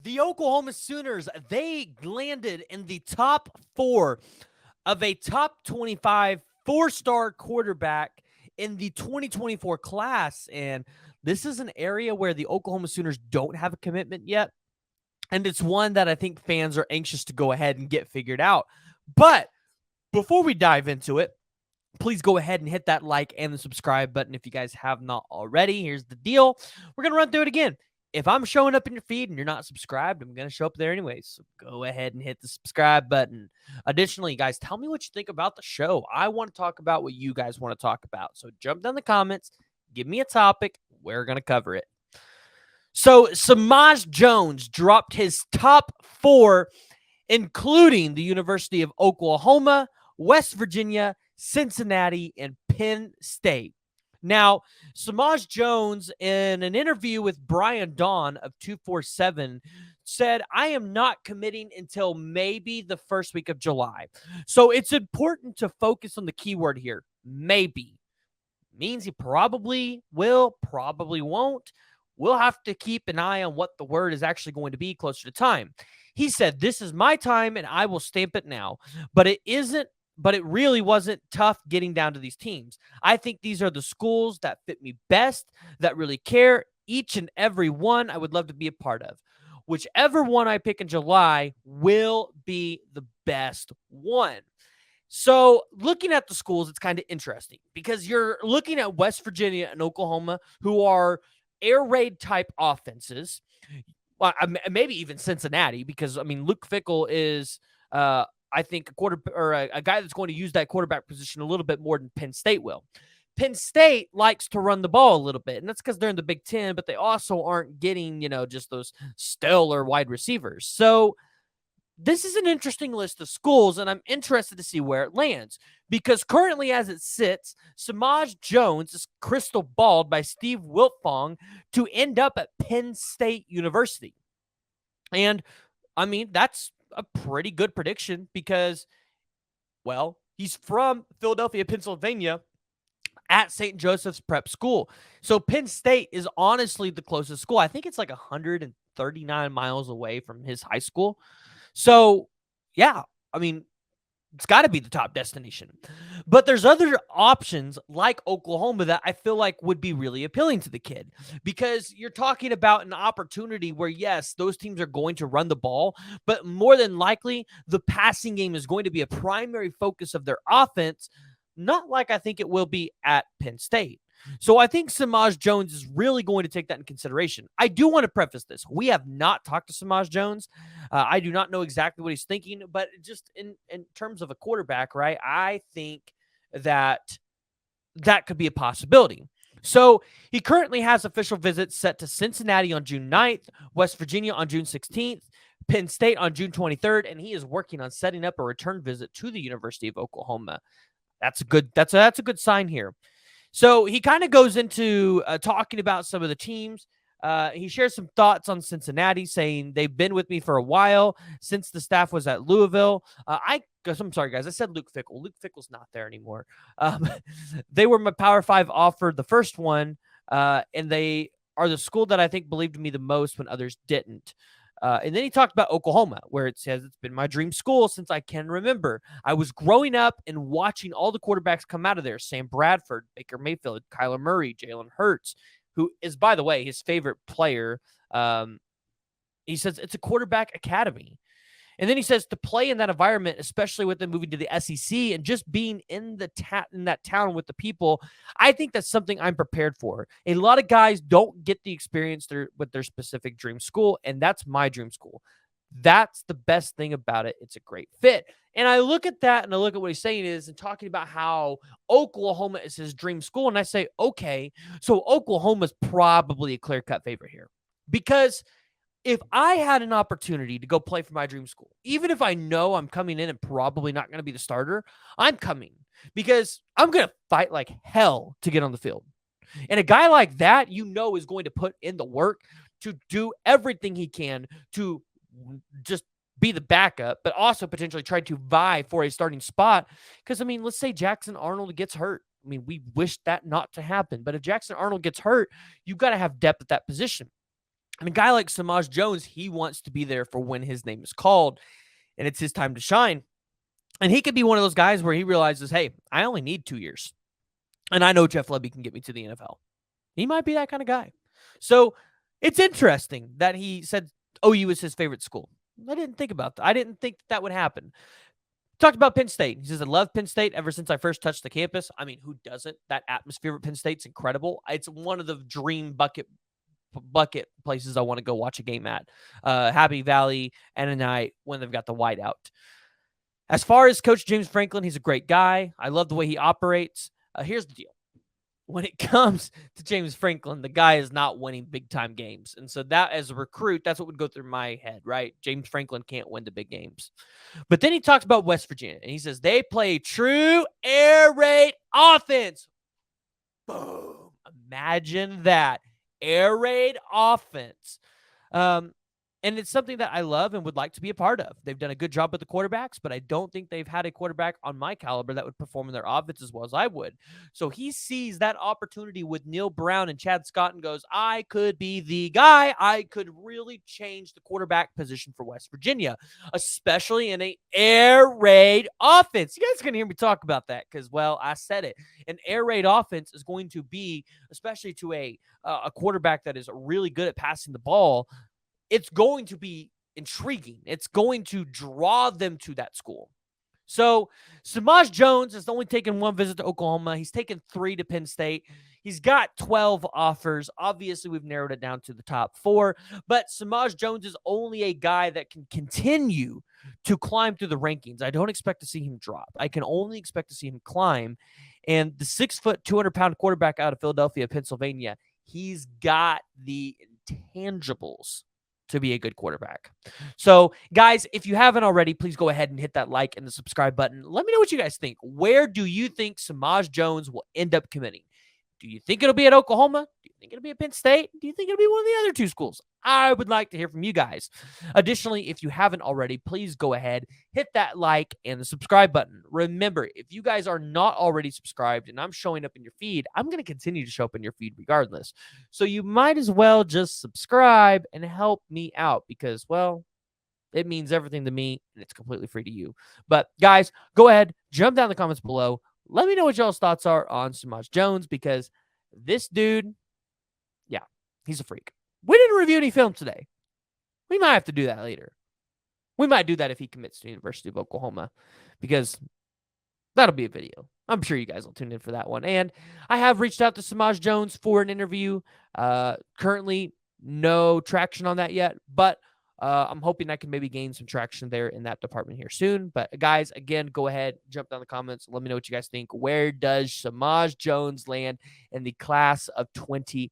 The Oklahoma Sooners, they landed in the top 4 of a top 25 four-star quarterback in the 2024 class. And this is an area where the Oklahoma Sooners don't have a commitment yet. And it's one that I think fans are anxious to go ahead and get figured out. But before we dive into it, please go ahead and hit that like and the subscribe button if you guys have not already. Here's the deal. We're going to run through it again. If I'm showing up in your feed and you're not subscribed, I'm going to show up there anyways. So go ahead and hit the subscribe button. Additionally, guys, tell me what you think about the show. I want to talk about what you guys want to talk about. So jump down in the comments, give me a topic. We're going to cover it. So Samaj Jones dropped his top 4, including the University of Oklahoma, West Virginia, Cincinnati, and Penn State. Now, Samaj Jones, in an interview with Brian Dawn of 247, said, I am not committing until maybe the first week of July. So it's important to focus on the keyword here, maybe. Means he probably will, probably won't. We'll have to keep an eye on what the word is actually going to be closer to time. He said, this is my time and I will stamp it now. But it really wasn't tough getting down to these teams. I think these are the schools that fit me best, that really care. Each and every one I would love to be a part of. Whichever one I pick in July will be the best one. So looking at the schools, it's kind of interesting because you're looking at West Virginia and Oklahoma, who are air raid type offenses. Well, maybe even Cincinnati, because Luke Fickell is, I think, a guy that's going to use that quarterback position a little bit more than Penn State will. Penn State likes to run the ball a little bit, and that's because they're in the Big Ten, but they also aren't getting, just those stellar wide receivers. So this is an interesting list of schools, and I'm interested to see where it lands. Because currently, as it sits, Samaj Jones is crystal balled by Steve Wiltfong to end up at Penn State University. And, that's a pretty good prediction because, well, he's from Philadelphia, Pennsylvania, at St. Joseph's Prep School. So Penn State is honestly the closest school. I think it's like 139 miles away from his high school. So, yeah, it's got to be the top destination. But there's other options like Oklahoma that I feel like would be really appealing to the kid because you're talking about an opportunity where, yes, those teams are going to run the ball, but more than likely the passing game is going to be a primary focus of their offense, not like I think it will be at Penn State. So I think Samaj Jones is really going to take that in consideration. I do want to preface this. We have not talked to Samaj Jones. I do not know exactly what he's thinking, but just in terms of a quarterback, right, I think that could be a possibility. So he currently has official visits set to Cincinnati on June 9th, West Virginia on June 16th, Penn State on June 23rd, and he is working on setting up a return visit to the University of Oklahoma. That's a good sign here. So he kind of goes into talking about some of the teams. He shares some thoughts on Cincinnati, saying they've been with me for a while since the staff was at Louisville. I'm sorry, guys. I said Luke Fickell. Luke Fickell's not there anymore. They were my Power 5 offer, the first one, and they are the school that I think believed in me the most when others didn't. And then he talked about Oklahoma, where it says it's been my dream school since I can remember. I was growing up and watching all the quarterbacks come out of there. Sam Bradford, Baker Mayfield, Kyler Murray, Jalen Hurts, who is, by the way, his favorite player. He says it's a quarterback academy. And then he says to play in that environment, especially with them moving to the SEC and just being in that town with the people, I think that's something I'm prepared for. A lot of guys don't get the experience with their specific dream school, and that's my dream school. That's the best thing about it. It's a great fit. And I look at that and I look at what he's saying is and talking about how Oklahoma is his dream school. And I say, okay, so Oklahoma's probably a clear-cut favorite here because if I had an opportunity to go play for my dream school, even if I know I'm coming in and probably not going to be the starter, I'm coming because I'm going to fight like hell to get on the field. And a guy like that, is going to put in the work to do everything he can to just be the backup, but also potentially try to vie for a starting spot. Because, let's say Jackson Arnold gets hurt. We wish that not to happen. But if Jackson Arnold gets hurt, you've got to have depth at that position. And a guy like Samaj Jones, he wants to be there for when his name is called and it's his time to shine. And he could be one of those guys where he realizes, hey, I only need 2 years. And I know Jeff Lebby can get me to the NFL. He might be that kind of guy. So it's interesting that he said OU was his favorite school. I didn't think about that. I didn't think that would happen. Talked about Penn State. He says, I love Penn State ever since I first touched the campus. I mean, who doesn't? That atmosphere at Penn State's incredible. It's one of the dream bucket places I want to go watch a game at. Happy Valley and a night when they've got the whiteout. As far as Coach James Franklin, he's a great guy. I love the way he operates. Here's the deal. When it comes to James Franklin, the guy is not winning big-time games. And so that, as a recruit, that's what would go through my head, right? James Franklin can't win the big games. But then he talks about West Virginia, and he says they play true air raid offense. Boom. Imagine that. Air raid offense. And it's something that I love and would like to be a part of. They've done a good job with the quarterbacks, but I don't think they've had a quarterback on my caliber that would perform in their offense as well as I would. So he sees that opportunity with Neil Brown and Chad Scott and goes, I could be the guy. I could really change the quarterback position for West Virginia, especially in an air raid offense. You guys are going to hear me talk about that because, well, I said it. An air raid offense is going to be, especially to a quarterback that is really good at passing the ball, it's going to be intriguing. It's going to draw them to that school. So Samaj Jones has only taken one visit to Oklahoma. He's taken 3 to Penn State. He's got 12 offers. Obviously, we've narrowed it down to the top 4. But Samaj Jones is only a guy that can continue to climb through the rankings. I don't expect to see him drop. I can only expect to see him climb. And the 6-foot, 200-pound quarterback out of Philadelphia, Pennsylvania, he's got the intangibles to be a good quarterback. So, guys, if you haven't already, please go ahead and hit that like and the subscribe button. Let me know what you guys think. Where do you think Samaj Jones will end up committing? Do you think it'll be at Oklahoma? Do you think it'll be at Penn State? Do you think it'll be one of the other 2 schools? I would like to hear from you guys. Additionally, if you haven't already, please go ahead, hit that like and the subscribe button. Remember, if you guys are not already subscribed and I'm showing up in your feed, I'm going to continue to show up in your feed regardless. So you might as well just subscribe and help me out because, well, it means everything to me and it's completely free to you. But guys, go ahead, jump down in the comments below. Let me know what y'all's thoughts are on Samaj Jones because this dude, yeah, he's a freak. We didn't review any film today. We might have to do that later. We might do that if he commits to the University of Oklahoma because that'll be a video. I'm sure you guys will tune in for that one. And I have reached out to Samaj Jones for an interview. Currently, no traction on that yet, but I'm hoping I can maybe gain some traction there in that department here soon. But guys, again, go ahead, jump down in the comments. Let me know what you guys think. Where does Samaj Jones land in the class of 2024?